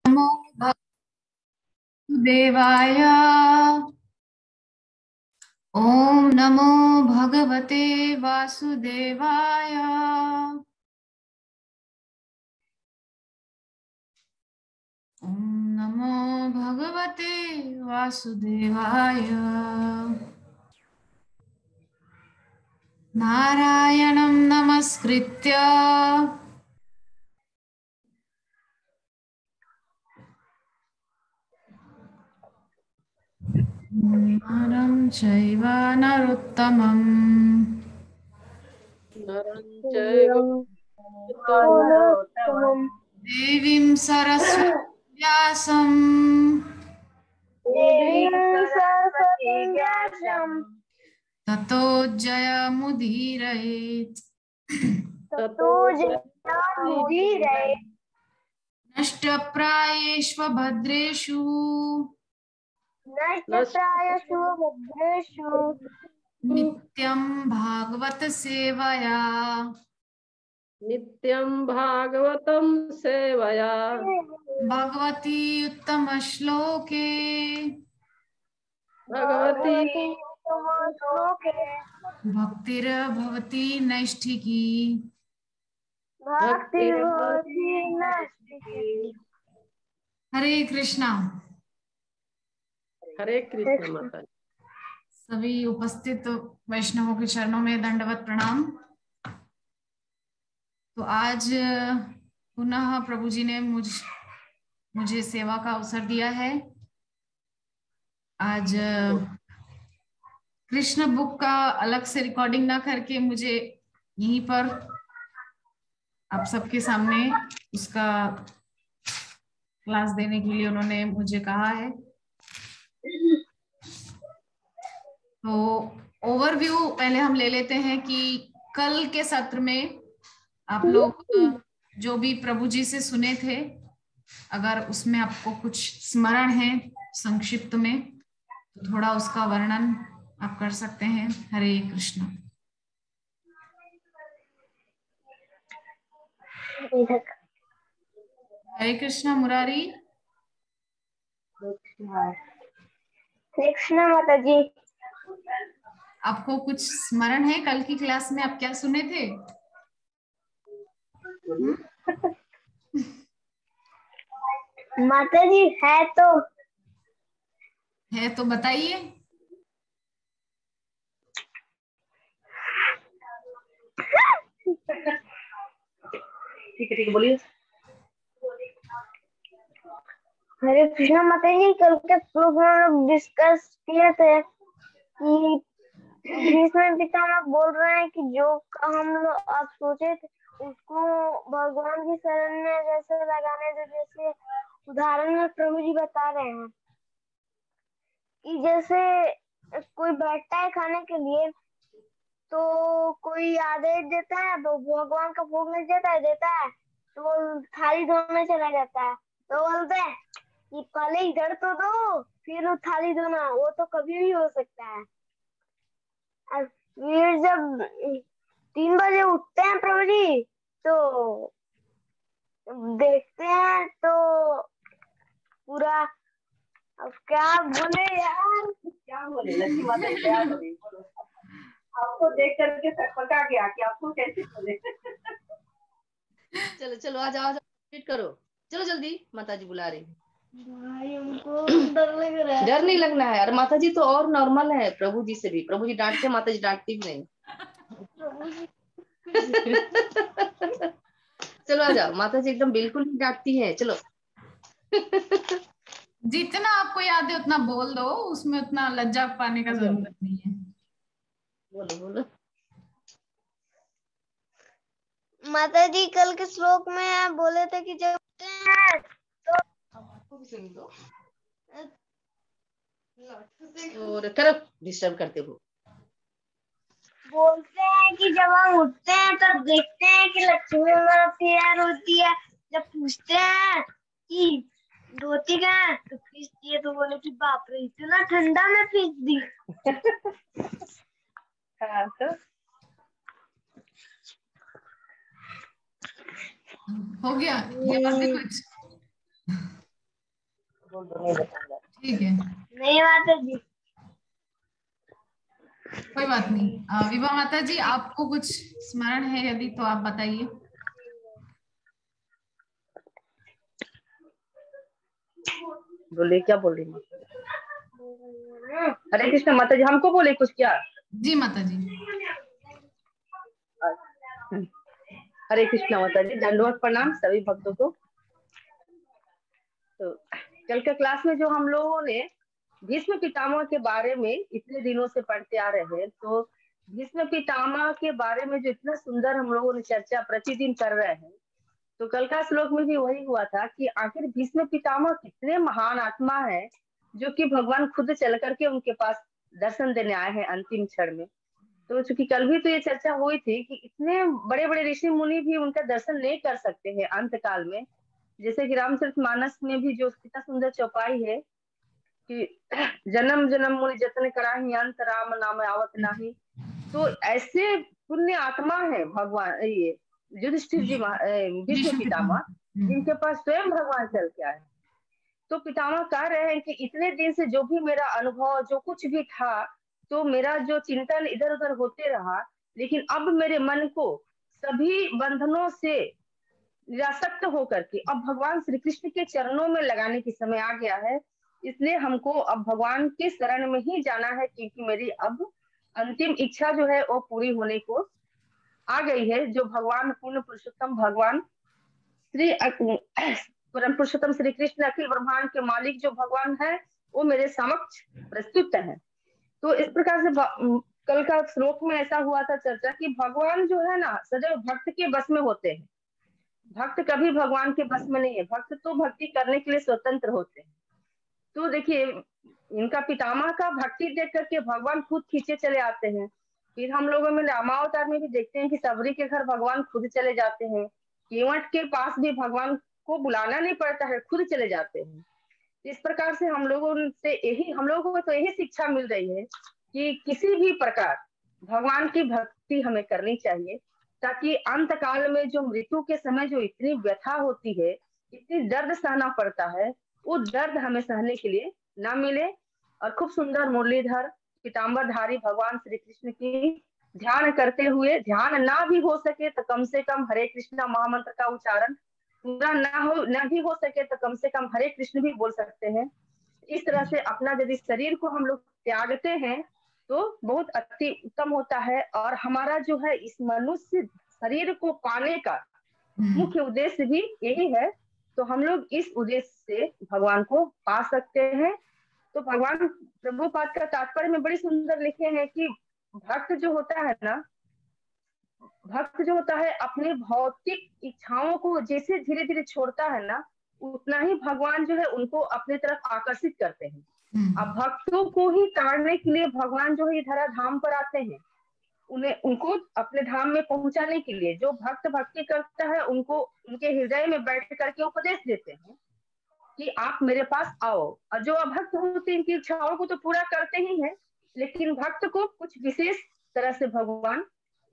नमो देवाय। ओम नमो भगवते वासुदेवाय। ओम नमो भगवते वासुदेवाय। नारायणं नमस्कृत्य नरं चैव नरोत्तमम् देवीं सरस्वतीं व्यासं ततो जयमुदीरयेत्। नष्टप्रायेष्व भद्रेषु नित्यं भागवत सेवया। नित्यं भागवतं सेवया भगवती उत्तम श्लोके भगवती भक्तिर्भवती नैष्ठिकी। भक्ति हरे कृष्णा। हरे कृष्ण माता। सभी उपस्थित वैष्णवों के चरणों में दंडवत प्रणाम। तो आज पुनः प्रभु जी ने मुझे सेवा का अवसर दिया है। आज कृष्ण बुक का अलग से रिकॉर्डिंग ना करके मुझे यहीं पर आप सबके सामने उसका क्लास देने के लिए उन्होंने मुझे कहा है। तो ओवरव्यू पहले हम ले लेते हैं कि कल के सत्र में आप लोग जो भी प्रभु जी से सुने थे, अगर उसमें आपको कुछ स्मरण है संक्षिप्त में तो थोड़ा उसका वर्णन आप कर सकते हैं। हरे कृष्ण। हरे कृष्ण मुरारी। कृष्णा माता जी। आपको कुछ स्मरण है कल की क्लास में आप क्या सुने थे? माता जी है तो बताइए। ठीक है बोलिए। हरे कृष्णा माता जी, कल के श्लोक में हम लोग डिस्कस किए थे कि भीष्म पितामह बोल रहे हैं कि जो हम लोग आप सोचे थे उसको भगवान की शरण में जैसे लगाने दे, जैसे उदाहरण में प्रभु जी बता रहे हैं कि जैसे कोई बैठता है खाने के लिए तो कोई आदेश देता है तो भगवान का भोग मिल देता है तो वो थाली धोने चला जाता है तो बोलते हैं कि पहले इधर तो दो फिर वो थाली धोना, वो तो कभी भी हो सकता है। और फिर जब 3 बजे उठते हैं प्रभु जी तो देखते हैं तो पूरा, अब क्या बोले यार, क्या बोले लक्ष्मी माता जी, क्या बोले बोलो। आपको देख करके सकपका गया कि आपको कैसे बोले। चलो चलो आ जाओ वेट करो, चलो जल्दी, माता जी बुला रही। भाई उनको डर लग रहा है। डर नहीं लगना है, और माता जी तो और नॉर्मल है प्रभु जी से भी। प्रभु जी डांटते, माता जी डांटती भी नहीं। चलो आ जाओ, माता जी एकदम बिल्कुल नहीं डांटती है। चलो। जितना आपको याद है उतना बोल दो, उसमें उतना लज्जा पाने का जरूरत नहीं है। बोलो बोलो। माता जी कल के श्लोक में आप बोले थे कि जब तो आपको भी सुन दो और तरफ डिस्टर्ब करते हो। बोलते हैं कि जब हम उठते हैं तब देखते हैं कि लक्ष्मी माँ तैयार होती है। जब पूछते हैं कि धोती कहाँ है तो खींचती है, तो बोले कि बाप रे इतना ठंडा में खींच दी। हाँ तो हो गया या और भी कुछ? बोल दो, नहीं बताऊंगा। ठीक है, नहीं माता जी। कोई बात नहीं। विभा माता जी, आपको कुछ स्मरण है यदि तो आप बताइए। बोलिए, क्या बोल रही हैं? हरे कृष्ण माता जी, हमको बोले कुछ क्या? जी माता जी। हरे कृष्ण माता जी, दंडवत प्रणाम सभी भक्तों को। तो कल के क्लास में जो हम लोगों ने भीष्म पितामह के बारे में इतने दिनों से पढ़ते आ रहे हैं, तो भीष्म पितामह के बारे में जो इतना सुंदर हम लोगों ने चर्चा प्रतिदिन कर रहे हैं, तो कल का श्लोक में भी वही हुआ था कि आखिर भीष्म पितामह कितने महान आत्मा है जो कि भगवान खुद चल करके उनके पास दर्शन देने आए हैं अंतिम क्षण में। तो चूंकि कल भी तो ये चर्चा हुई थी कि इतने बड़े बड़े ऋषि मुनि भी उनका दर्शन नहीं कर सकते हैं अंत काल में। जैसे कि रामचरितमानस में भी जो कितना सुंदर चौपाई है कि जन्म जन्म मुनि जतन कराही अंत राम नाम आवत नाही। तो ऐसे पुण्य आत्मा है भगवान ये युधिष्ठिर जी भीष्म पितामह, जिनके पास स्वयं भगवान चल के आए। तो पितामह कह रहे हैं कि इतने दिन से जो भी मेरा अनुभव जो कुछ भी था, तो मेरा जो चिंतन इधर उधर होते रहा, लेकिन अब मेरे मन को सभी बंधनों से निरासक्त होकर के अब भगवान श्री कृष्ण के चरणों में लगाने की समय आ गया है। इसलिए हमको अब भगवान के शरण में ही जाना है, क्योंकि मेरी अब अंतिम इच्छा जो है वो पूरी होने को आ गई है। जो भगवान पूर्ण पुरुषोत्तम भगवान श्री परम पुरुषोत्तम श्री कृष्ण अखिल ब्रह्मांड के मालिक जो भगवान है, वो मेरे समक्ष प्रस्तुत है। तो इस प्रकार से कल का श्लोक में ऐसा हुआ था चर्चा कि भगवान जो है ना सदैव भक्त के बस में होते हैं। भक्त कभी भगवान के बस में नहीं है। भक्त तो भक्ति करने के लिए स्वतंत्र होते हैं। तो देखिए, इनका पितामह का भक्ति देख करके भगवान खुद खींचे चले आते हैं। फिर हम लोगों में रामावतार में भी देखते हैं कि सबरी के घर भगवान खुद चले जाते हैं। केवट के पास भी भगवान को बुलाना नहीं पड़ता है, खुद चले जाते हैं। इस प्रकार से हम लोगों को तो यही शिक्षा मिल रही है कि किसी भी प्रकार भगवान की भक्ति हमें करनी चाहिए, ताकि अंत काल में जो मृत्यु के समय जो इतनी व्यथा होती है, इतनी दर्द सहना पड़ता है, वो दर्द हमें सहने के लिए ना मिले। और खूब सुंदर मुरलीधर पीताम्बरधारी भगवान श्री कृष्ण की ध्यान करते हुए, ध्यान ना भी हो सके तो कम से कम हरे कृष्णा महामंत्र का उच्चारण पूरा ना भी हो सके तो कम से कम हरे कृष्ण भी बोल सकते हैं। इस तरह से अपना यदि शरीर को हम लोग त्यागते हैं तो बहुत अति उत्तम होता है। और हमारा जो है इस मनुष्य शरीर को पाने का मुख्य उद्देश्य भी यही है। तो हम लोग इस उद्देश्य से भगवान को पा सकते हैं। तो भगवान प्रभुपाद का तात्पर्य में बड़ी सुंदर लिखे हैं कि भक्त जो होता है ना, भक्त जो होता है अपने भौतिक इच्छाओं को जैसे धीरे धीरे छोड़ता है ना, उतना ही भगवान जो है उनको अपने तरफ आकर्षित करते हैं। अब भक्तों को ही ताड़ने के लिए भगवान जो है धरा धाम पर आते हैं, उनको अपने धाम में पहुंचाने के लिए। जो भक्त भक्ति करता है उनको उनके हृदय में बैठ करके उपदेश देते हैं कि आप मेरे पास आओ। और जो अभक्त होते हैं इनकी इच्छाओं को तो पूरा करते ही हैं, लेकिन भक्त को कुछ विशेष तरह से भगवान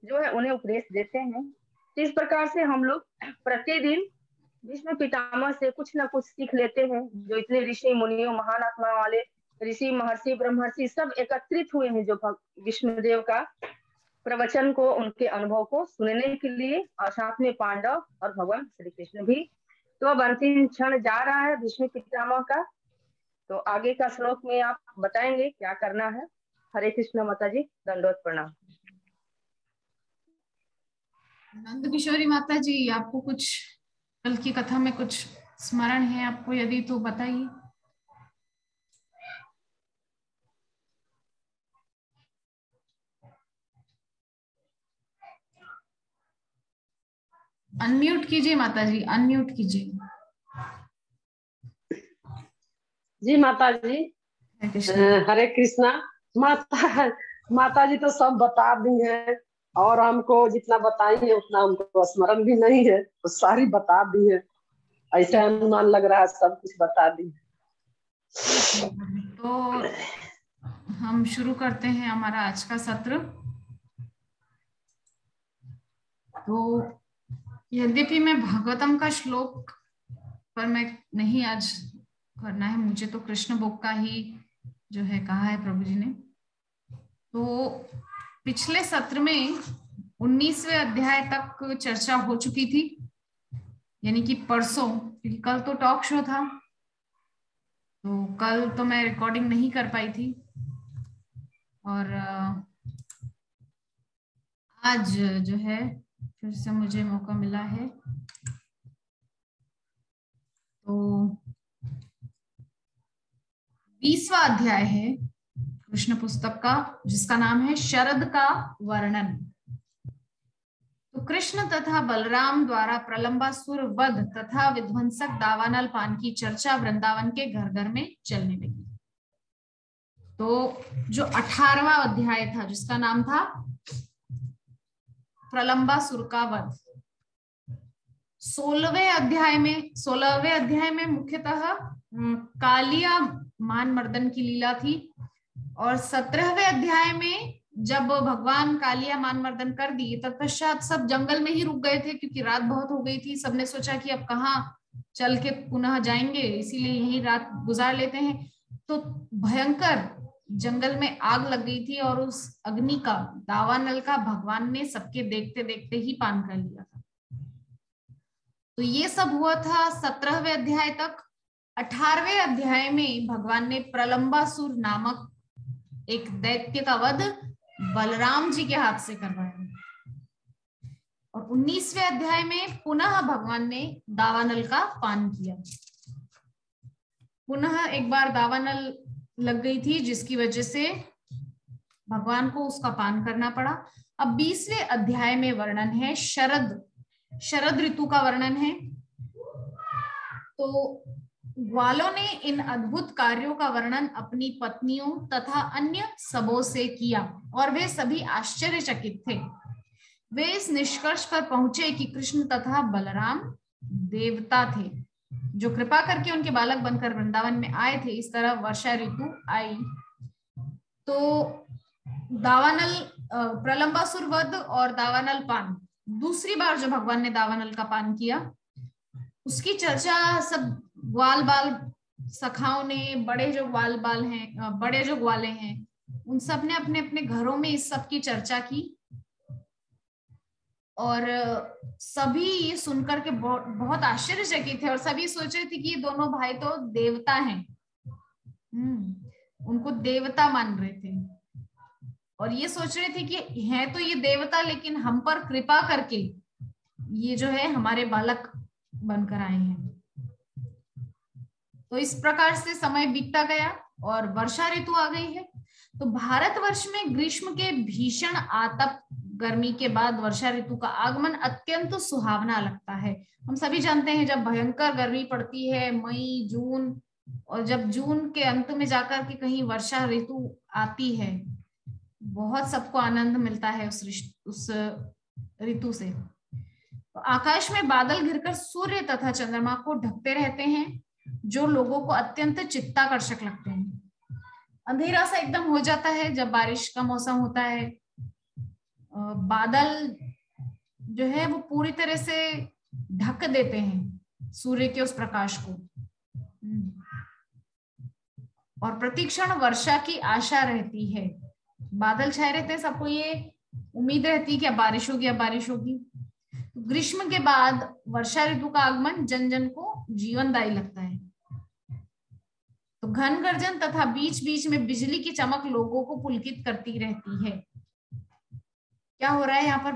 जो है उन्हें उपदेश देते हैं। तो इस प्रकार से हम लोग प्रतिदिन भीष्म पितामह से कुछ ना कुछ सीख लेते हैं। जो इतने ऋषि मुनियों महान आत्मा वाले ऋषि महर्षि ब्रह्मर्षि सब एकत्रित हुए हैं, जो विष्णुदेव का प्रवचन को उनके अनुभव को सुनने के लिए, और साथ में पांडव और भगवान श्री कृष्ण भी। तो अब अंतिम क्षण जा रहा है भीष्म पितामह का, तो आगे का श्लोक में आप बताएंगे क्या करना है। हरे कृष्ण माता जी, दंडवत प्रणाम। नंद किशोरी माता जी, आपको कुछ कल की कथा में कुछ स्मरण है आपको यदि तो बताइए। अनम्यूट कीजिए माता जी, अनम्यूट कीजिए। जी माता जी, हरे कृष्णा। माता जी तो सब बता दी है, और हमको जितना बताई है उतना हमको स्मरण भी नहीं है, तो सारी बता दी है। ऐसा अनुमान लग रहा है सब कुछ बता दी। तो हम शुरू करते हैं हमारा आज का सत्र। तो यद्यपि मैं भागवतम का श्लोक पर मैं नहीं आज करना है। मुझे तो कृष्ण बुक का ही जो है कहा है प्रभु जी ने। तो पिछले सत्र में 19वें अध्याय तक चर्चा हो चुकी थी, यानी कि परसों, क्योंकि कल तो टॉक शो था, तो कल तो मैं रिकॉर्डिंग नहीं कर पाई थी, और आज जो है फिर से मुझे मौका मिला है। तो 20वां अध्याय है कृष्ण पुस्तक का, जिसका नाम है शरद का वर्णन। तो कृष्ण तथा बलराम द्वारा प्रलंबासुर वध तथा विध्वंसक दावानल पान की चर्चा वृंदावन के घर घर में चलने लगी। तो जो 18वां अध्याय था, जिसका नाम था प्रलंबासुर का वध, 16वें अध्याय में मुख्यतः कालिया मान मर्दन की लीला थी, और 17वें अध्याय में जब भगवान कालिया मान मर्दन कर दिए तत्पश्चात सब जंगल में ही रुक गए थे, क्योंकि रात बहुत हो गई थी। सबने सोचा कि अब कहाँ चल के पुनः जाएंगे, इसीलिए यही रात गुजार लेते हैं। तो भयंकर जंगल में आग लग गई थी, और उस अग्नि का, दावानल का, भगवान ने सबके देखते देखते ही पान कर लिया था। तो ये सब हुआ था 17वें अध्याय तक। 18वें अध्याय में भगवान ने प्रलंबासुर नामक एक दैत्य का वध बलराम जी के हाथ से करवाया, और 19वें अध्याय में पुनः भगवान ने दावानल का पान किया। पुनः एक बार दावानल लग गई थी, जिसकी वजह से भगवान को उसका पान करना पड़ा। अब 20वें अध्याय में वर्णन है शरद ऋतु का वर्णन है। तो ग्वालों ने इन अद्भुत कार्यों का वर्णन अपनी पत्नियों तथा अन्य सबों से किया, और वे सभी आश्चर्यचकित थे। वे इस निष्कर्ष पर पहुंचे कि कृष्ण तथा बलराम देवता थे, जो कृपा करके उनके बालक बनकर वृंदावन में आए थे। इस तरह वर्षा ऋतु आई। तो दावानल, प्रलंबासुर वध और दावानल पान, दूसरी बार जो भगवान ने दावानल का पान किया, उसकी चर्चा सब ग्वाल बाल सखाओं ने, बड़े जो ग्वाले हैं, उन सब ने अपने अपने घरों में इस सब की चर्चा की, और सभी ये सुनकर के बहुत आश्चर्यचकित थे, और सभी सोच रहे थे कि ये दोनों भाई तो देवता हैं। उनको देवता मान रहे थे, और ये सोच रहे थे कि हैं तो ये देवता, लेकिन हम पर कृपा करके ये जो है हमारे बालक बनकर आए हैं। तो इस प्रकार से समय बीतता गया और वर्षा ऋतु आ गई है। तो भारतवर्ष में ग्रीष्म के भीषण आतप गर्मी के बाद वर्षा ऋतु का आगमन अत्यंत सुहावना लगता है। हम सभी जानते हैं जब भयंकर गर्मी पड़ती है मई जून, और जब जून के अंत में जाकर के कहीं वर्षा ऋतु आती है, बहुत सबको आनंद मिलता है उस ऋतु से। तो आकाश में बादल घिरकर सूर्य तथा चंद्रमा को ढकते रहते हैं, जो लोगों को अत्यंत चित्ताकर्षक लगते हैं। अंधेरा सा एकदम हो जाता है जब बारिश का मौसम होता है। बादल जो है वो पूरी तरह से ढक देते हैं सूर्य के उस प्रकाश को, और प्रतिक्षण वर्षा की आशा रहती है। बादल छाए रहते हैं, सबको ये उम्मीद रहती है कि अब बारिश होगी, अब बारिश होगी। ग्रीष्म के बाद वर्षा ऋतु का आगमन जन जन को जीवनदायी लगता है। तो घन गर्जन तथा बीच बीच में बिजली की चमक लोगों को पुलकित करती रहती है। क्या हो रहा है यहाँ पर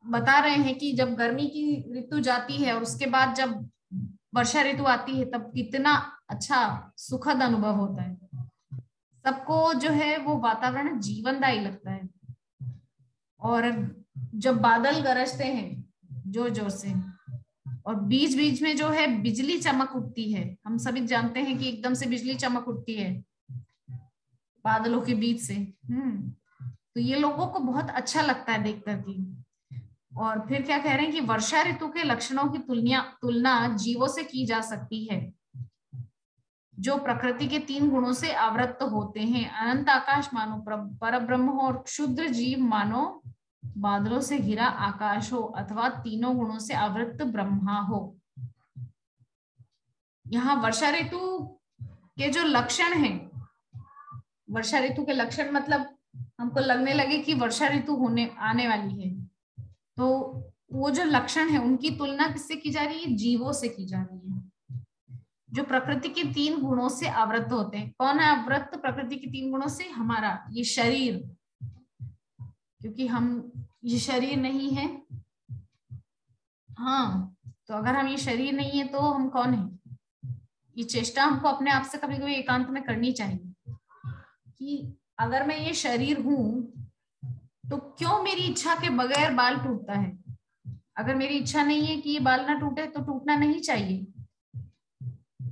बता रहे हैं कि जब गर्मी की ऋतु जाती है और उसके बाद जब वर्षा ऋतु आती है, तब कितना अच्छा सुखद अनुभव होता है। सबको जो है वो वातावरण जीवनदायी लगता है। और जब बादल गरजते हैं जोर जोर से और बीच बीच में जो है बिजली चमक उठती है, हम सभी जानते हैं कि एकदम से बिजली चमक उठती है बादलों के बीच से। तो ये लोगों को बहुत अच्छा लगता है देख करके। और फिर क्या कह रहे हैं कि वर्षा ऋतु के लक्षणों की तुलना जीवों से की जा सकती है, जो प्रकृति के 3 गुणों से आवृत्त होते हैं। अनंत आकाश मानो परब्रह्म हो, और क्षुद्र जीव मानो बादलों से घिरा आकाश हो, अथवा 3 गुणों से आवृत्त ब्रह्मा हो। यहाँ वर्षा ऋतु के जो लक्षण हैं, वर्षा ऋतु के लक्षण मतलब हमको लगने लगे कि वर्षा ऋतु होने आने वाली है, तो वो जो लक्षण है उनकी तुलना किससे की जा रही है? जीवों से की जा रही है, जो प्रकृति के 3 गुणों से आवृत्त होते हैं। कौन है आवृत्त प्रकृति के 3 गुणों से? हमारा ये शरीर, क्योंकि हम ये शरीर नहीं है। हाँ, तो अगर हम ये शरीर नहीं है तो हम कौन है? ये चेष्टा हमको अपने आप से कभी कभी एकांत में करनी चाहिए कि अगर मैं ये शरीर हूं तो क्यों मेरी इच्छा के बगैर बाल टूटता है? अगर मेरी इच्छा नहीं है कि ये बाल ना टूटे तो टूटना नहीं चाहिए।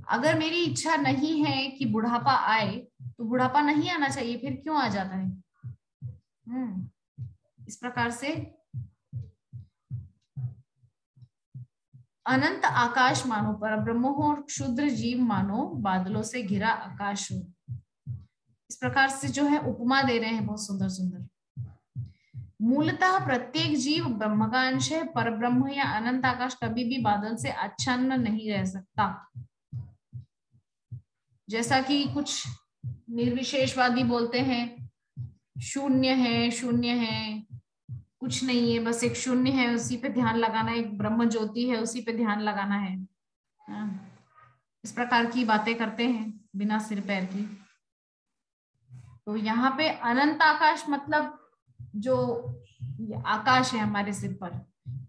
अगर मेरी इच्छा नहीं है कि बुढ़ापा आए तो बुढ़ापा नहीं आना चाहिए, फिर क्यों आ जाता है? इस प्रकार से अनंत आकाश मानो परब्रह्म हो और क्षुद्र जीव मानो बादलों से घिरा आकाश हो। इस प्रकार से जो है उपमा दे रहे हैं, बहुत सुंदर सुंदर। मूलतः प्रत्येक जीव ब्रह्म का अंश है। परब्रह्म या अनंत आकाश कभी भी बादल से आच्छन्न नहीं रह सकता। जैसा कि कुछ निर्विशेषवादी बोलते हैं, शून्य है, शून्य है, कुछ नहीं है, बस एक शून्य है, उसी पे ध्यान लगाना, एक ब्रह्म ज्योति है, उसी पे ध्यान लगाना है। इस प्रकार की बातें करते हैं बिना सिर पैर की। तो यहाँ पे अनंत आकाश मतलब जो आकाश है हमारे सिर पर,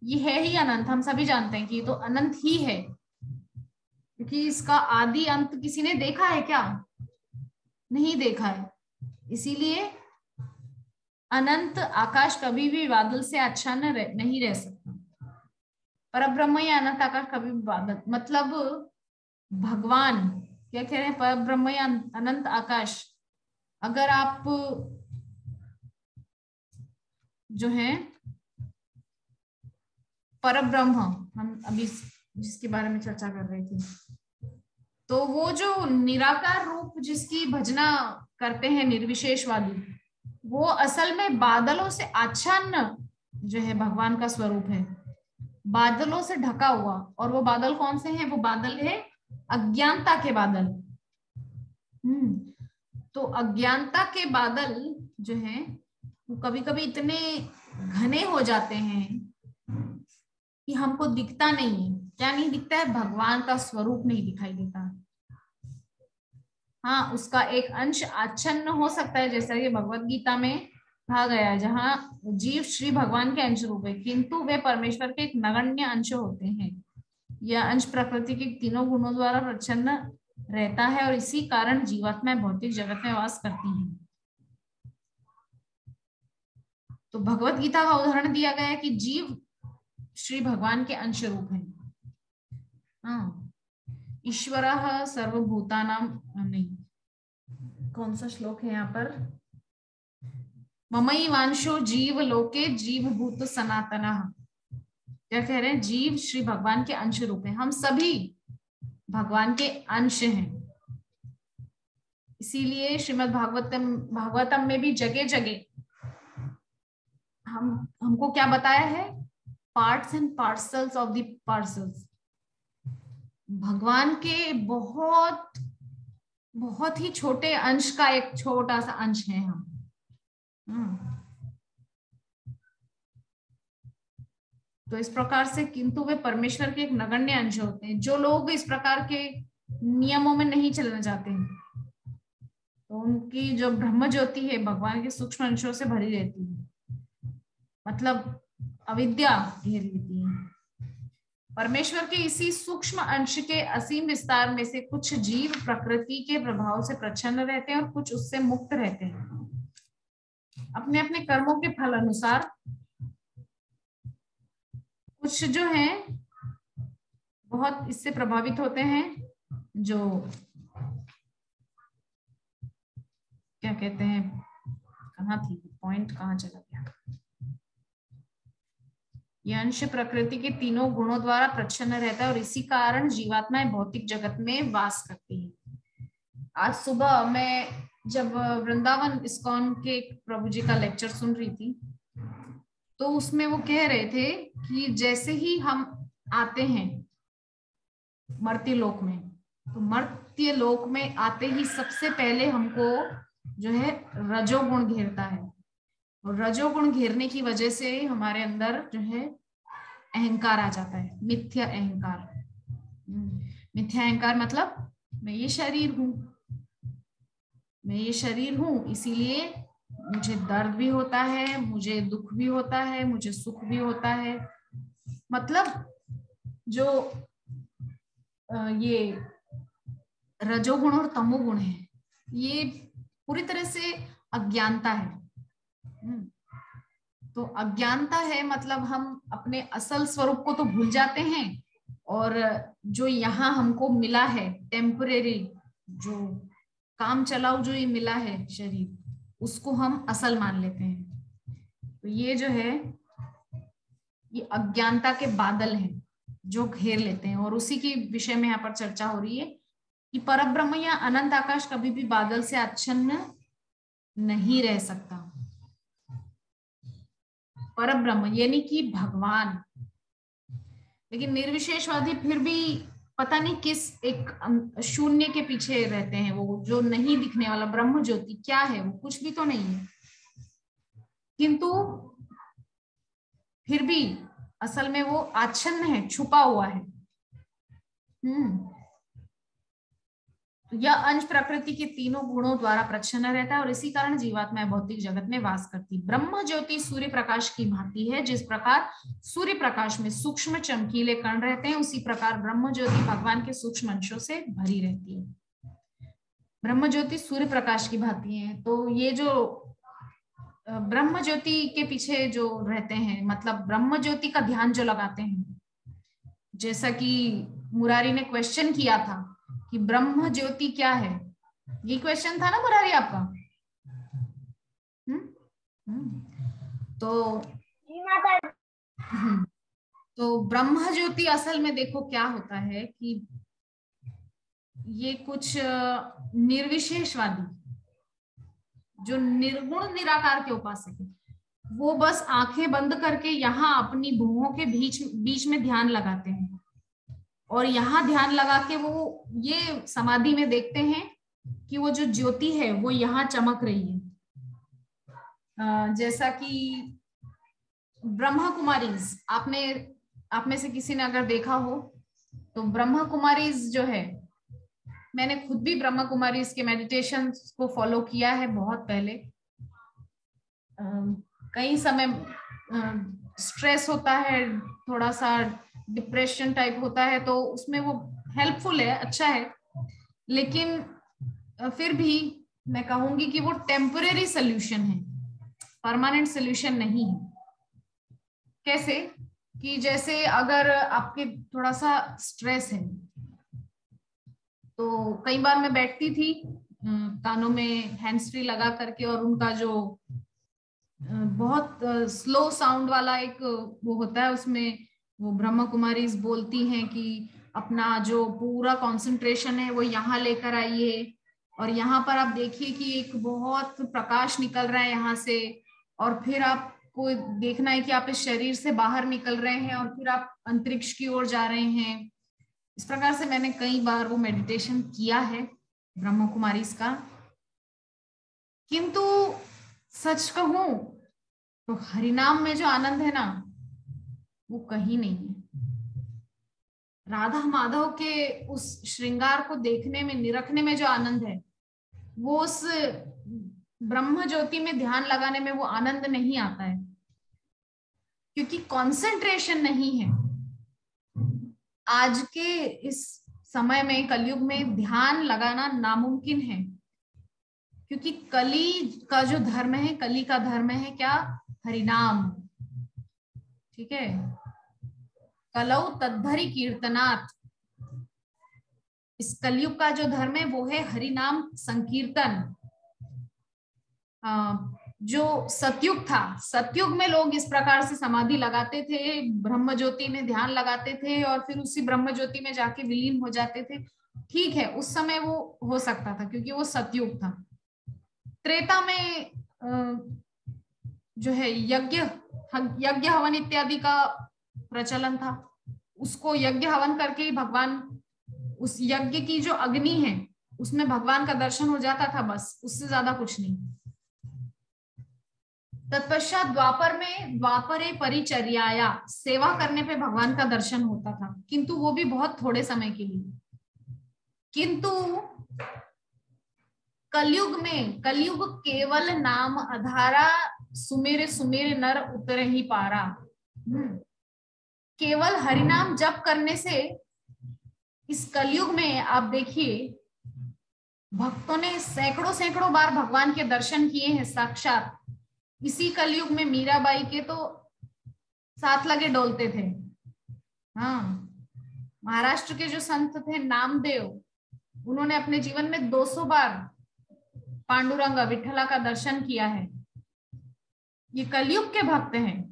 ये है ही अनंत। हम सभी जानते हैं कि ये तो अनंत ही है, क्योंकि इसका आदि अंत किसी ने देखा है क्या? नहीं देखा है। इसीलिए अनंत आकाश कभी भी बादल से आच्छन्न नहीं रह सकता। परब्रह्म या अनंत आकाश कभी भी बादल मतलब भगवान क्या कह रहे हैं? परब्रह्म या अनंत आकाश। अगर आप जो है परब्रह्म, हम अभी जिसके बारे में चर्चा कर रहे थे, तो वो जो निराकार रूप जिसकी भजना करते हैं निर्विशेषवादी, वो असल में बादलों से आच्छन्न जो है भगवान का स्वरूप है, बादलों से ढका हुआ। और वो बादल कौन से हैं? वो बादल है अज्ञानता के बादल। तो अज्ञानता के बादल जो है वो कभी कभी इतने घने हो जाते हैं कि हमको दिखता नहीं है। क्या नहीं दिखता है? भगवान का स्वरूप नहीं दिखाई देता। हाँ, उसका एक अंश आच्छन्न हो सकता है, जैसा कि भगवत गीता में कहा गया है, जहाँ जीव श्री भगवान के अंश रूप है, किंतु वे परमेश्वर के एक नगण्य अंश होते हैं। यह अंश प्रकृति के 3 गुणों द्वारा प्रच्छन्न रहता है और इसी कारण जीवात्माएं भौतिक जगत में वास करती हैं। तो भगवत गीता का उदाहरण दिया गया है कि जीव श्री भगवान के अंश रूप है। हाँ, ईश्वरः सर्वभूतानां, नहीं, कौन सा श्लोक है यहाँ पर? ममैवांशो जीव लोके जीवभूत सनातनः। क्या कह रहे हैं? जीव श्री भगवान के अंश रूप है। हम सभी भगवान के अंश हैं। इसीलिए श्रीमद् भागवतम में भी जगह जगह हमको क्या बताया है? Parts and parcels of the parcels. भगवान के बहुत बहुत ही छोटे अंश का एक छोटा सा अंश है हम। तो इस प्रकार से, किंतु वे परमेश्वर के एक नगण्य अंश होते हैं। जो लोग इस प्रकार के नियमों में नहीं चलना चाहते हैं, तो उनकी जो ब्रह्म ज्योति है भगवान के सूक्ष्म अंशों से भरी रहती है, मतलब अविद्या घेर लेती है। परमेश्वर के इसी सूक्ष्म अंश के असीम विस्तार में से कुछ जीव प्रकृति के प्रभाव से प्रच्छन्न रहते हैं और कुछ उससे मुक्त रहते हैं। अपने अपने कर्मों के फल अनुसार कुछ जो हैं बहुत इससे प्रभावित होते हैं, जो क्या कहते हैं, कहाँ थी पॉइंट, कहाँ चला गया? यह अंश प्रकृति के 3 गुणों द्वारा प्रच्छन्न रहता है और इसी कारण जीवात्माएं भौतिक जगत में वास करती हैं। आज सुबह मैं जब वृंदावन इस्कॉन के प्रभु जी का लेक्चर सुन रही थी, तो उसमें वो कह रहे थे कि जैसे ही हम आते हैं मर्त्य लोक में, तो मर्त्य लोक में आते ही सबसे पहले हमको जो है रजोगुण घेरता है, और रजोगुण घेरने की वजह से हमारे अंदर जो है अहंकार आ जाता है, मिथ्या अहंकार। मिथ्या अहंकार मतलब मैं ये शरीर हूं, मैं ये शरीर हूं, इसीलिए मुझे दर्द भी होता है, मुझे दुख भी होता है, मुझे सुख भी होता है। मतलब जो ये रजोगुण और तमोगुण है, ये पूरी तरह से अज्ञानता है। तो अज्ञानता है मतलब हम अपने असल स्वरूप को तो भूल जाते हैं, और जो यहाँ हमको मिला है टेम्परेरी, जो काम चलाऊ जो ये मिला है शरीर, उसको हम असल मान लेते हैं। तो ये जो है ये अज्ञानता के बादल हैं जो घेर लेते हैं, और उसी के विषय में यहाँ पर चर्चा हो रही है कि परब्रह्म या अनंत आकाश कभी भी बादल से आच्छन्न नहीं रह सकता। परब्रह्म यानी कि भगवान। लेकिन निर्विशेषवादी फिर भी पता नहीं किस एक शून्य के पीछे रहते हैं, वो जो नहीं दिखने वाला ब्रह्म ज्योति क्या है, वो कुछ भी तो नहीं है, किंतु फिर भी असल में वो आच्छन्न है, छुपा हुआ है। यह अंश प्रकृति के तीनों गुणों द्वारा प्रच्छन्न रहता है, और इसी कारण जीवात्मा भौतिक जगत में वास करती। ब्रह्म ज्योति सूर्य प्रकाश की भांति है। जिस प्रकार सूर्य प्रकाश में सूक्ष्म चमकीले कण रहते हैं, उसी प्रकार ब्रह्म ज्योति भगवान के सूक्ष्म अंशों से भरी रहती है। ब्रह्म ज्योति सूर्य प्रकाश की भांति है। तो ये जो ब्रह्म ज्योति के पीछे जो रहते हैं, मतलब ब्रह्म ज्योति का ध्यान जो लगाते हैं, जैसा कि मुरारी ने क्वेश्चन किया था कि ब्रह्म ज्योति क्या है, ये क्वेश्चन था ना मुरारी आपका? तो ब्रह्म ज्योति असल में देखो क्या होता है कि ये कुछ निर्विशेषवादी जो निर्गुण निराकार के उपासक है, वो बस आंखें बंद करके यहाँ अपनी भुवों के बीच में ध्यान लगाते हैं, और यहाँ ध्यान लगा के वो ये समाधि में देखते हैं कि वो जो ज्योति है वो यहाँ चमक रही है। जैसा कि ब्रह्मा कुमारीज, आप में से किसी ने अगर देखा हो तो ब्रह्मा कुमारीज जो है, मैंने खुद भी ब्रह्मा कुमारीज के मेडिटेशन को फॉलो किया है बहुत पहले। कई समय स्ट्रेस होता है, थोड़ा सा डिप्रेशन टाइप होता है, तो उसमें वो हेल्पफुल है, अच्छा है, लेकिन फिर भी मैं कहूंगी कि वो टेम्परेरी सोल्यूशन है, परमानेंट सोल्यूशन नहीं है। कैसे कि जैसे अगर आपके थोड़ा सा स्ट्रेस है, तो कई बार मैं बैठती थी कानों में हैंड्स फ्री लगा करके, और उनका जो बहुत स्लो साउंड वाला एक वो होता है, उसमें वो ब्रह्मा कुमारीज बोलती हैं कि अपना जो पूरा कंसंट्रेशन है वो यहाँ लेकर आइए, और यहाँ पर आप देखिए कि एक बहुत प्रकाश निकल रहा है यहाँ से, और फिर आपको देखना है कि आप इस शरीर से बाहर निकल रहे हैं और फिर आप अंतरिक्ष की ओर जा रहे हैं। इस प्रकार से मैंने कई बार वो मेडिटेशन किया है ब्रह्मा कुमारीज का। किंतु सच कहूं तो हरिनाम में जो आनंद है ना, वो कहीं नहीं है। राधा माधव के उस श्रृंगार को देखने में, निरखने में जो आनंद है, वो उस ब्रह्म ज्योति में ध्यान लगाने में वो आनंद नहीं आता है, क्योंकि कंसंट्रेशन नहीं है। आज के इस समय में, कलयुग में, ध्यान लगाना नामुमकिन है, क्योंकि कली का जो धर्म है, कली का धर्म है क्या? हरिनाम। ठीक है, कलौ तद्धरि कीर्तनात्। इस कलयुग का जो धर्म है वो है हरिनाम संकीर्तन। जो सतयुग था, सतयुग में लोग इस प्रकार से समाधि लगाते थे, ब्रह्म ज्योति में ध्यान लगाते थे, और फिर उसी ब्रह्म ज्योति में जाके विलीन हो जाते थे। ठीक है, उस समय वो हो सकता था क्योंकि वो सतयुग था। त्रेता में जो है यज्ञ हवन इत्यादि का प्रचलन था, उसको यज्ञ हवन करके ही भगवान उस यज्ञ की जो अग्नि है उसमें भगवान का दर्शन हो जाता था, बस, उससे ज्यादा कुछ नहीं। तत्पश्चात द्वापरे परिचर्याया, सेवा करने पे भगवान का दर्शन होता था, किंतु वो भी बहुत थोड़े समय के लिए। किंतु कलयुग केवल नाम आधारा, सुमेर सुमेर नर उतर ही पारा। केवल हरिनाम जप करने से इस कलयुग में आप देखिए भक्तों ने सैकड़ों सैकड़ों बार भगवान के दर्शन किए हैं साक्षात। इसी कलयुग में मीराबाई के तो साथ लगे डोलते थे। हाँ, महाराष्ट्र के जो संत थे नामदेव, उन्होंने अपने जीवन में 200 बार पांडुरंग विठला का दर्शन किया है। ये कलयुग के भक्त हैं।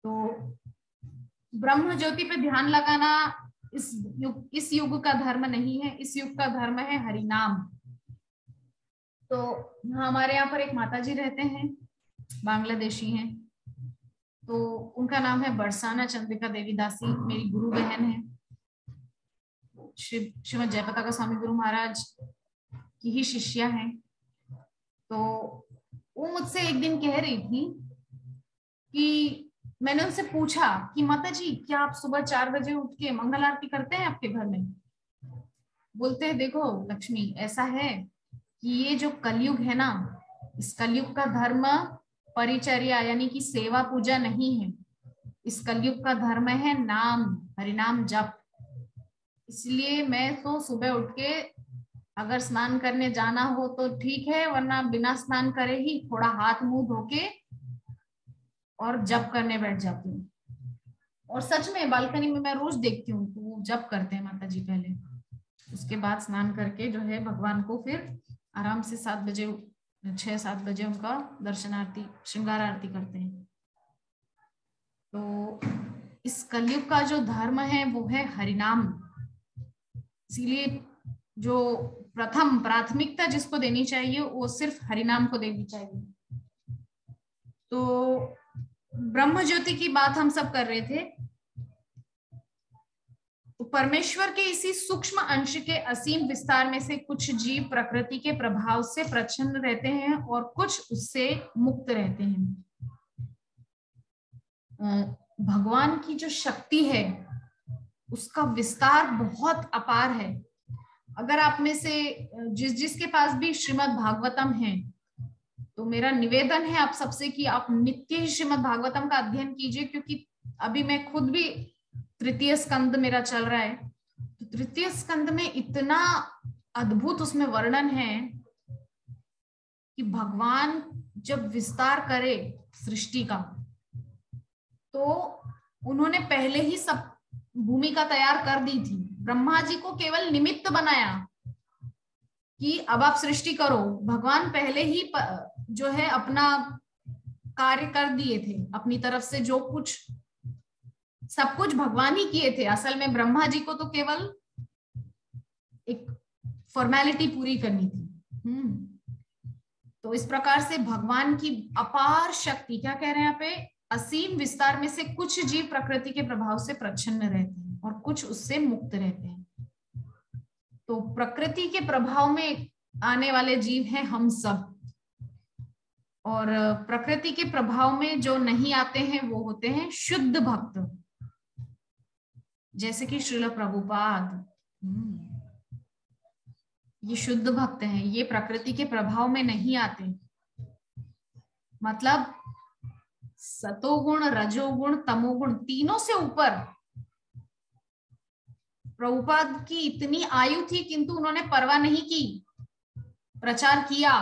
तो ब्रह्म ज्योति पे ध्यान लगाना इस युग का धर्म नहीं है, इस युग का धर्म है हरिनाम। तो हमारे यहाँ पर एक माताजी रहते हैं, बांग्लादेशी हैं, तो उनका नाम है बरसाना चंद्रिका देवी दासी, मेरी गुरु बहन है। श्रीमद जयपताका स्वामी गुरु महाराज की ही शिष्या हैं। तो वो मुझसे एक दिन कह रही थी कि मैंने उनसे पूछा कि माता जी क्या आप सुबह 4 बजे उठ के मंगल आरती करते हैं आपके घर में? बोलते हैं देखो लक्ष्मी, ऐसा है कि ये जो कलयुग है ना, इस कलयुग का धर्म परिचर्या यानी कि सेवा पूजा नहीं है। इस कलयुग का धर्म है नाम, हरिनाम जप। इसलिए मैं तो सुबह उठ के अगर स्नान करने जाना हो तो ठीक है, वरना बिना स्नान करे ही थोड़ा हाथ मुंह धो के और जप करने बैठ जाती हूँ। और सच में बालकनी में मैं रोज देखती हूँ तो वो जप करते हैं माता जी पहले, उसके बाद स्नान करके जो है भगवान को फिर आराम से 7 बजे 6-7 बजे उनका दर्शन आरती श्रृंगार आरती करते हैं। तो इस कलयुग का जो धर्म है वो है हरिनाम। इसीलिए जो प्रथम प्राथमिकता जिसको देनी चाहिए वो सिर्फ हरिनाम को देनी चाहिए। तो ब्रह्म ज्योति की बात हम सब कर रहे थे। तो परमेश्वर के इसी सूक्ष्म अंश के असीम विस्तार में से कुछ जीव प्रकृति के प्रभाव से प्रच्छन्न रहते हैं और कुछ उससे मुक्त रहते हैं। भगवान की जो शक्ति है उसका विस्तार बहुत अपार है। अगर आप में से जिसके पास भी श्रीमद् भागवतम है तो मेरा निवेदन है आप सबसे कि आप नित्य ही श्रीमद् भागवतम का अध्ययन कीजिए, क्योंकि अभी मैं खुद भी 3य स्कंद मेरा चल रहा है। तो 3य स्कंद में इतना अद्भुत उसमें वर्णन है कि भगवान जब विस्तार करे सृष्टि का तो उन्होंने पहले ही सब भूमिका तैयार कर दी थी। ब्रह्मा जी को केवल निमित्त बनाया कि अब आप सृष्टि करो। भगवान पहले ही जो है अपना कार्य कर दिए थे अपनी तरफ से, जो कुछ सब कुछ भगवान ही किए थे। असल में ब्रह्मा जी को तो केवल एक फॉर्मेलिटी पूरी करनी थी। तो इस प्रकार से भगवान की अपार शक्ति, क्या कह रहे हैं यहाँ पे, असीम विस्तार में से कुछ जीव प्रकृति के प्रभाव से प्रच्छन्न रहते हैं और कुछ उससे मुक्त रहते हैं। तो प्रकृति के प्रभाव में आने वाले जीव हैं हम सब, और प्रकृति के प्रभाव में जो नहीं आते हैं वो होते हैं शुद्ध भक्त, जैसे कि श्रील प्रभुपाद। ये शुद्ध भक्त हैं, ये प्रकृति के प्रभाव में नहीं आते। मतलब सतोगुण, रजोगुण, तमोगुण तीनों से ऊपर। प्रभुपाद की इतनी आयु थी किंतु उन्होंने परवाह नहीं की, प्रचार किया।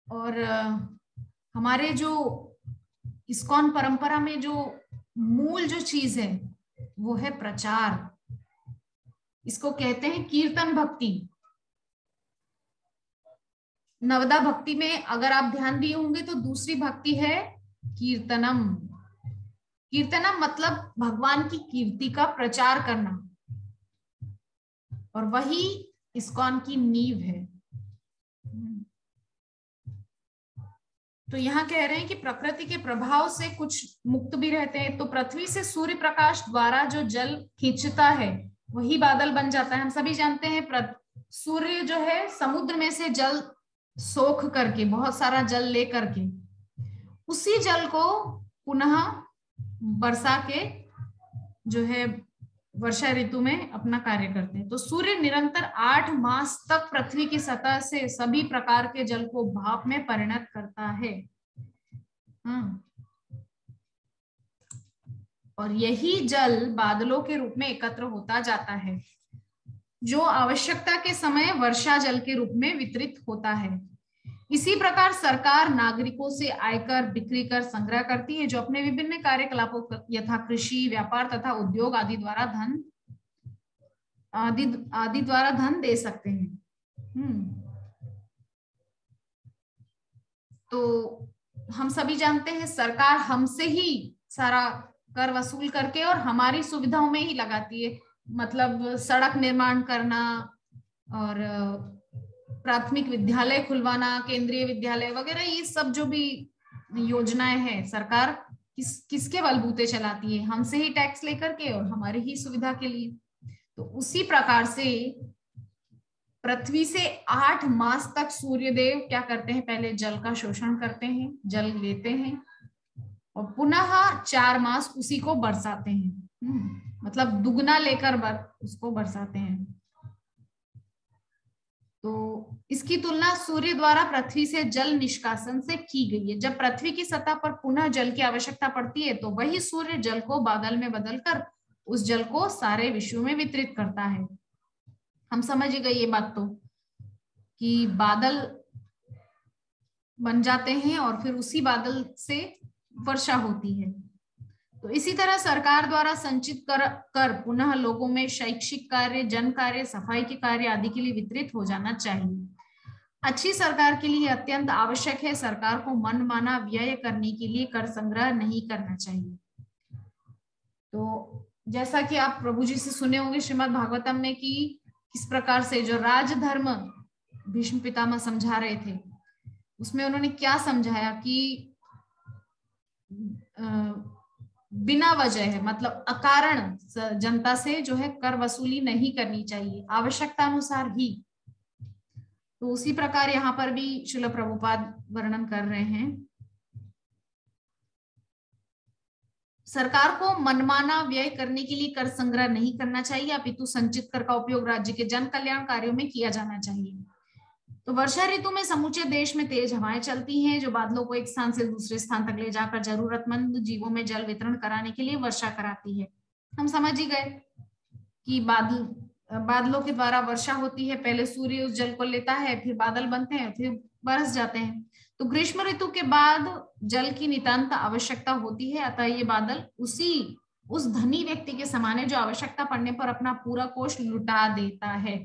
और हमारे जो इस्कॉन परंपरा में जो मूल जो चीज है वो है प्रचार। इसको कहते हैं कीर्तन भक्ति। नवदा भक्ति में अगर आप ध्यान दिए होंगे तो दूसरी भक्ति है कीर्तनम। कीर्तनम मतलब भगवान की कीर्ति का प्रचार करना, और वही इस्कॉन की नींव है। तो यहाँ कह रहे हैं कि प्रकृति के प्रभाव से कुछ मुक्त भी रहते हैं। तो पृथ्वी से सूर्य प्रकाश द्वारा जो जल खींचता है वही बादल बन जाता है। हम सभी जानते हैं सूर्य जो है समुद्र में से जल सोख करके, बहुत सारा जल ले करके उसी जल को पुनः बरसा के जो है वर्षा ऋतु में अपना कार्य करते हैं। तो सूर्य निरंतर 8 मास तक पृथ्वी की सतह से सभी प्रकार के जल को भाप में परिणत करता है। और यही जल बादलों के रूप में एकत्र होता जाता है, जो आवश्यकता के समय वर्षा जल के रूप में वितरित होता है। इसी प्रकार सरकार नागरिकों से आयकर, बिक्री कर संग्रह करती है, जो अपने विभिन्न कार्यकलापों यथा कृषि, व्यापार तथा उद्योग आदि द्वारा धन दे सकते हैं। तो हम सभी जानते हैं सरकार हमसे ही सारा कर वसूल करके और हमारी सुविधाओं में ही लगाती है। मतलब सड़क निर्माण करना और प्राथमिक विद्यालय खुलवाना, केंद्रीय विद्यालय वगैरह, ये सब जो भी योजनाएं हैं सरकार किसके बलबूते चलाती है? हमसे ही टैक्स लेकर के और हमारी ही सुविधा के लिए। तो उसी प्रकार से पृथ्वी से 8 मास तक सूर्यदेव क्या करते हैं? पहले जल का शोषण करते हैं, जल लेते हैं और पुनः 4 मास उसी को बरसाते हैं। मतलब दुगना लेकर उसको बरसाते हैं। तो इसकी तुलना सूर्य द्वारा पृथ्वी से जल निष्कासन से की गई है। जब पृथ्वी की सतह पर पुनः जल की आवश्यकता पड़ती है तो वही सूर्य जल को बादल में बदलकर उस जल को सारे विश्व में वितरित करता है। हम समझ गए ये बात तो, कि बादल बन जाते हैं और फिर उसी बादल से वर्षा होती है। तो इसी तरह सरकार द्वारा संचित कर पुनः लोगों में शैक्षिक कार्य, जन कार्य, सफाई के कार्य आदि के लिए वितरित हो जाना चाहिए। अच्छी सरकार के लिए अत्यंत आवश्यक है सरकार को मनमाना व्यय करने के लिए कर संग्रह नहीं करना चाहिए। तो जैसा कि आप प्रभु जी से सुने होंगे श्रीमद् भागवतम में कि किस प्रकार से जो राजधर्म भीष्म पितामह समझा रहे थे, उसमें उन्होंने क्या समझाया कि बिना वजह है, मतलब अकारण जनता से जो है कर वसूली नहीं करनी चाहिए, आवश्यकता अनुसार ही। तो उसी प्रकार यहाँ पर भी श्रील प्रभुपाद वर्णन कर रहे हैं। सरकार को मनमाना व्यय करने के लिए कर संग्रह नहीं करना चाहिए, अपितु संचित कर का उपयोग राज्य के जन कल्याण कार्यों में किया जाना चाहिए। तो वर्षा ऋतु में समूचे देश में तेज हवाएं चलती हैं, जो बादलों को एक स्थान से दूसरे स्थान तक ले जाकर जरूरतमंद जीवों में जल वितरण कराने के लिए वर्षा कराती है। हम समझ ही गए कि बादलों के द्वारा वर्षा होती है। पहले सूर्य उस जल को लेता है, फिर बादल बनते हैं, फिर बरस जाते हैं। तो ग्रीष्म ऋतु के बाद जल की नितांत आवश्यकता होती है, अतः ये बादल उस धनी व्यक्ति के समान है जो आवश्यकता पड़ने पर अपना पूरा कोष लुटा देता है।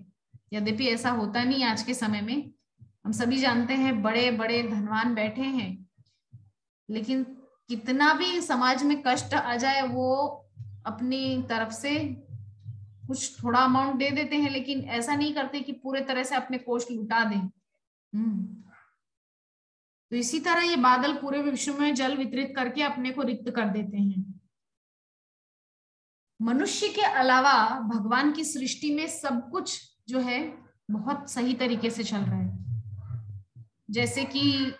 यद्यपि ऐसा होता नहीं आज के समय में, हम सभी जानते हैं बड़े बड़े धनवान बैठे हैं, लेकिन कितना भी समाज में कष्ट आ जाए वो अपनी तरफ से कुछ थोड़ा अमाउंट दे देते हैं, लेकिन ऐसा नहीं करते कि पूरे तरह से अपने कोष लुटा दें। तो इसी तरह ये बादल पूरे विश्व में जल वितरित करके अपने को रिक्त कर देते हैं। मनुष्य के अलावा भगवान की सृष्टि में सब कुछ जो है बहुत सही तरीके से चल रहा है। जैसे कि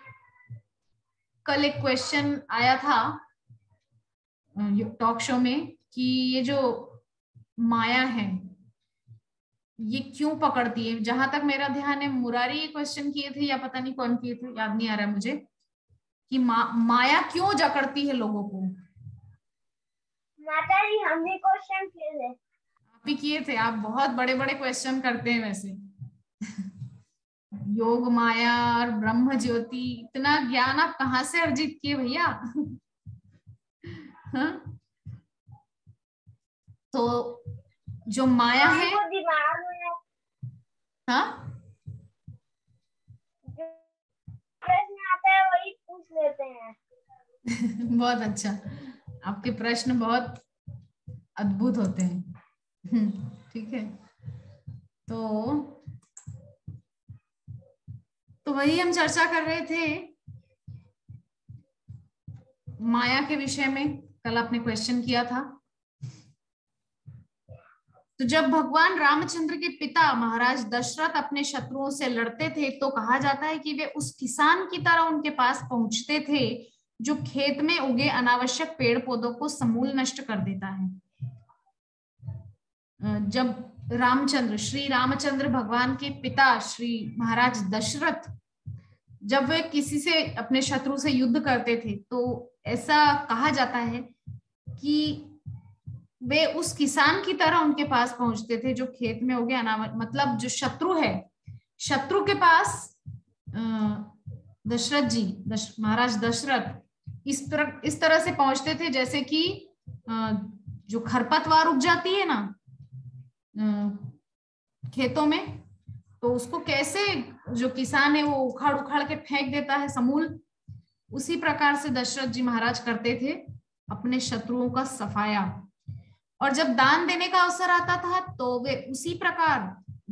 कल एक क्वेश्चन आया था टॉक शो में कि ये जो माया है ये क्यों पकड़ती है। जहां तक मेरा ध्यान है मुरारी ये क्वेश्चन किए थे या पता नहीं कौन किए थे, याद नहीं आ रहा मुझे, कि माया क्यों जकड़ती है लोगों को। माता जी हमने क्वेश्चन किए थे। आप ही किए थे, आप बहुत बड़े बड़े क्वेश्चन करते हैं वैसे। योग माया और ब्रह्म ज्योति, इतना ज्ञान आप कहाँ से अर्जित किए भैया। हाँ? तो जो माया है दिमाग में, हाँ, प्रश्न आता है वही पूछ लेते हैं। बहुत अच्छा, आपके प्रश्न बहुत अद्भुत होते हैं। ठीक है, तो वही हम चर्चा कर रहे थे माया के विषय में कल आपने क्वेश्चन किया था। तो जब भगवान रामचंद्र के पिता महाराज दशरथ अपने शत्रुओं से लड़ते थे तो कहा जाता है कि वे उस किसान की तरह उनके पास पहुंचते थे जो खेत में उगे अनावश्यक पेड़ पौधों को समूल नष्ट कर देता है। जब श्री रामचंद्र भगवान के पिता श्री महाराज दशरथ जब वे किसी से अपने शत्रु से युद्ध करते थे तो ऐसा कहा जाता है कि वे उस किसान की तरह उनके पास पहुंचते थे जो खेत में उगे मतलब जो शत्रु है, शत्रु के पास दशरथ जी महाराज दशरथ इस तरह से पहुंचते थे जैसे कि जो खरपतवार उग जाती है ना खेतों में, तो उसको कैसे जो किसान है वो उखाड़ उखाड़ के फेंक देता है समूल, उसी प्रकार से दशरथ जी महाराज करते थे अपने शत्रुओं का सफाया। और जब दान देने का अवसर आता था तो वे उसी प्रकार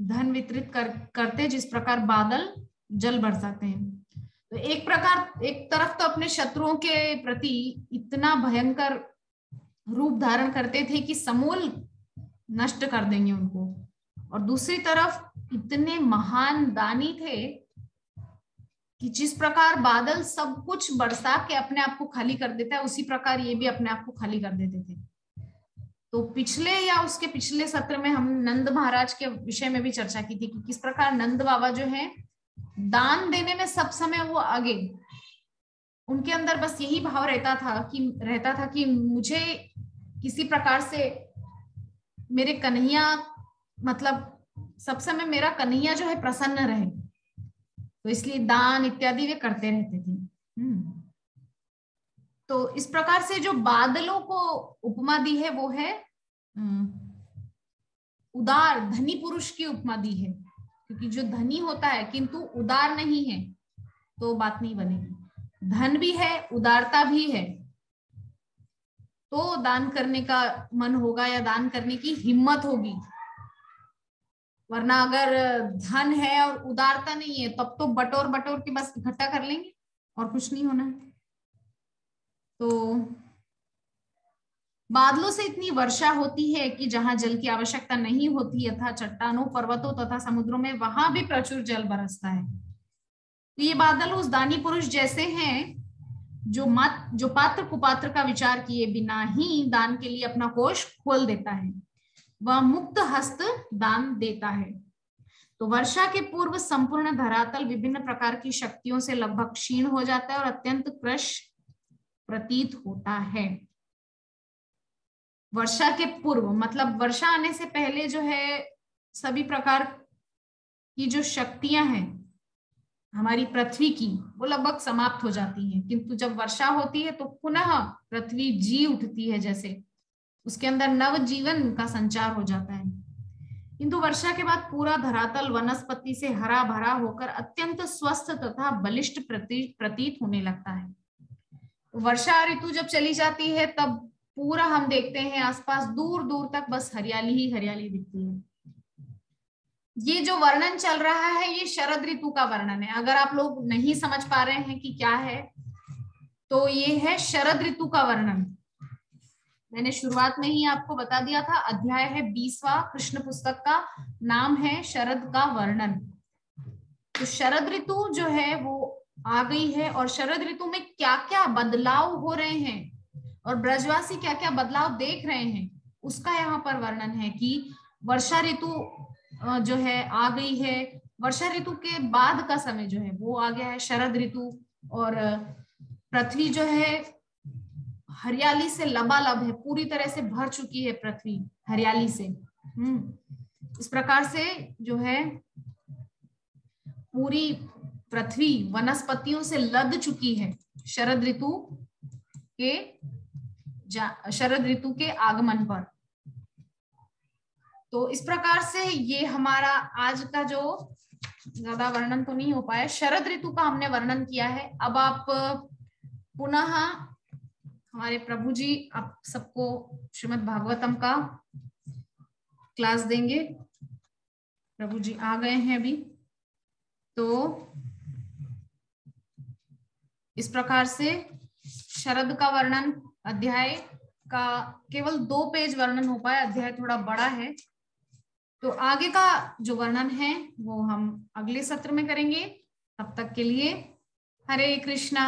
धन वितरित करते जिस प्रकार बादल जल बरसाते हैं। तो एक तरफ तो अपने शत्रुओं के प्रति इतना भयंकर रूप धारण करते थे कि समूल नष्ट कर देंगे उनको, और दूसरी तरफ इतने महान दानी थे कि जिस प्रकार बादल सब कुछ बरसा के अपने आप को खाली कर देता है उसी प्रकार ये भी अपने आप को खाली कर देते थे। तो पिछले या उसके पिछले सत्र में हम नंद महाराज के विषय में भी चर्चा की थी कि किस प्रकार नंद बाबा जो है दान देने में सब समय वो आगे, उनके अंदर बस यही भाव रहता था कि मुझे किसी प्रकार से मेरे कन्हैया मतलब सब समय मेरा कन्हैया जो है प्रसन्न रहे, तो इसलिए दान इत्यादि वे करते रहते थे। तो इस प्रकार से जो बादलों को उपमा दी है वो है उदार धनी पुरुष की उपमा दी है, क्योंकि जो धनी होता है किंतु उदार नहीं है तो बात नहीं बनेगी। धन भी है, उदारता भी है तो दान करने का मन होगा या दान करने की हिम्मत होगी, वरना अगर धन है और उदारता नहीं है तब तो बटोर बटोर के बस इकट्ठा कर लेंगे और कुछ नहीं होना है। तो बादलों से इतनी वर्षा होती है कि जहां जल की आवश्यकता नहीं होती यथा चट्टानों पर्वतों तथा समुद्रों में वहां भी प्रचुर जल बरसता है। तो ये बादल उस दानी पुरुष जैसे हैं जो पात्र कुपात्र का विचार किए बिना ही दान के लिए अपना कोष खोल देता है, वह मुक्त हस्त दान देता है। तो वर्षा के पूर्व संपूर्ण धरातल विभिन्न प्रकार की शक्तियों से लगभग क्षीण हो जाता है और अत्यंत कृश प्रतीत होता है। वर्षा के पूर्व मतलब वर्षा आने से पहले जो है सभी प्रकार की जो शक्तियां हैं हमारी पृथ्वी की वो लगभग समाप्त हो जाती हैं, किंतु जब वर्षा होती है तो पुनः पृथ्वी जी उठती है, जैसे उसके अंदर नव जीवन का संचार हो जाता है। किंतु वर्षा के बाद पूरा धरातल वनस्पति से हरा भरा होकर अत्यंत स्वस्थ तथा बलिष्ठ प्रतीत होने लगता है। तो वर्षा ऋतु जब चली जाती है तब पूरा हम देखते हैं आसपास दूर दूर तक बस हरियाली ही हरियाली दिखती है। ये जो वर्णन चल रहा है ये शरद ऋतु का वर्णन है। अगर आप लोग नहीं समझ पा रहे हैं कि क्या है तो ये है शरद ऋतु का वर्णन। मैंने शुरुआत में ही आपको बता दिया था, अध्याय है 20वां, कृष्ण पुस्तक का नाम है शरद का वर्णन। तो शरद ऋतु जो है वो आ गई है और शरद ऋतु में क्या क्या बदलाव हो रहे हैं और ब्रजवासी क्या क्या बदलाव देख रहे हैं उसका यहाँ पर वर्णन है कि वर्षा ऋतु जो है आ गई है। वर्षा ऋतु के बाद का समय जो है वो आ गया है शरद ऋतु, और पृथ्वी जो है हरियाली से लबालब है, पूरी तरह से भर चुकी है पृथ्वी हरियाली से। इस प्रकार से जो है पूरी पृथ्वी वनस्पतियों से लद चुकी है शरद ऋतु के आगमन पर। तो इस प्रकार से ये हमारा आज का जो ज्यादा वर्णन तो नहीं हो पाया, शरद ऋतु का हमने वर्णन किया है। अब आप पुनः हमारे प्रभु जी आप सबको श्रीमद् भागवतम का क्लास देंगे। प्रभु जी आ गए हैं अभी। तो इस प्रकार से शरद का वर्णन, अध्याय का केवल 2 पेज वर्णन हो पाया, अध्याय थोड़ा बड़ा है। तो आगे का जो वर्णन है वो हम अगले सत्र में करेंगे। तब तक के लिए हरे कृष्णा।